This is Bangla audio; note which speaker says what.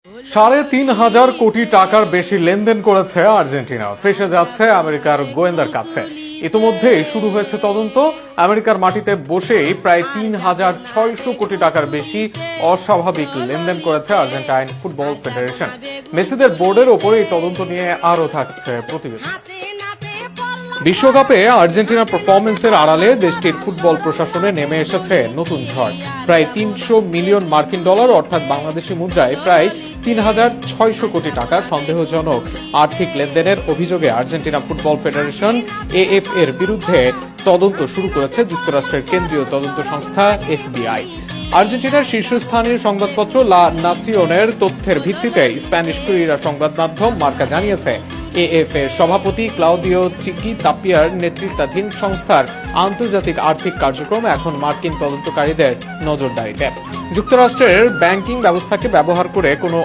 Speaker 1: ৩,৫০০ কোটি টাকার বেশি লেনদেন করেছে আর্জেন্টিনা, ফেঁসে যাচ্ছে আমেরিকার গোয়েন্দার কাছে। ইতোমধ্যে শুরু হয়েছে তদন্ত। আমেরিকার মাটিতে বসেই প্রায় ৩,৬০০ কোটি টাকার বেশি অস্বাভাবিক লেনদেন করেছে আর্জেন্টাইন ফুটবল ফেডারেশন। মেসিদের বোর্ডের ওপর এই তদন্ত নিয়ে আরও থাকছে প্রতিবেদন। বিশ্বকাপে আর্জেন্টিনার পারফরমেন্সের আড়ালে দেশটির ফুটবল প্রশাসনে নেমে এসেছে নতুন ঝড়। প্রায় ৩০০ মিলিয়ন মার্কিন ডলার অর্থাৎ বাংলাদেশি মুদ্রায় প্রায় ৩,৬০০ কোটি টাকা সন্দেহজনক আর্থিক লেনদেনের অভিযোগে আর্জেন্টিনা ফুটবল ফেডারেশন এএফ এর বিরুদ্ধে তদন্ত শুরু করেছে যুক্তরাষ্ট্রের কেন্দ্রীয় তদন্ত সংস্থা এফবিআই। আর্জেন্টিনার শীর্ষস্থানীয় সংবাদপত্র লা নাসিওনের তথ্যের ভিত্তিতে স্প্যানিশ ক্রীড়া সংবাদ মাধ্যম মার্কা জানিয়েছে, এএফ এর সভাপতি ক্লাউদিও চিকি তাপিয়ার নেতৃত্বাধীন সংস্থার আন্তর্জাতিক আর্থিক কার্যক্রম এখন মার্কিন তদন্তকারীদের নজরদারিতে। যুক্তরাষ্ট্রের ব্যাংকিং ব্যবস্থাকে ব্যবহার করে কোনো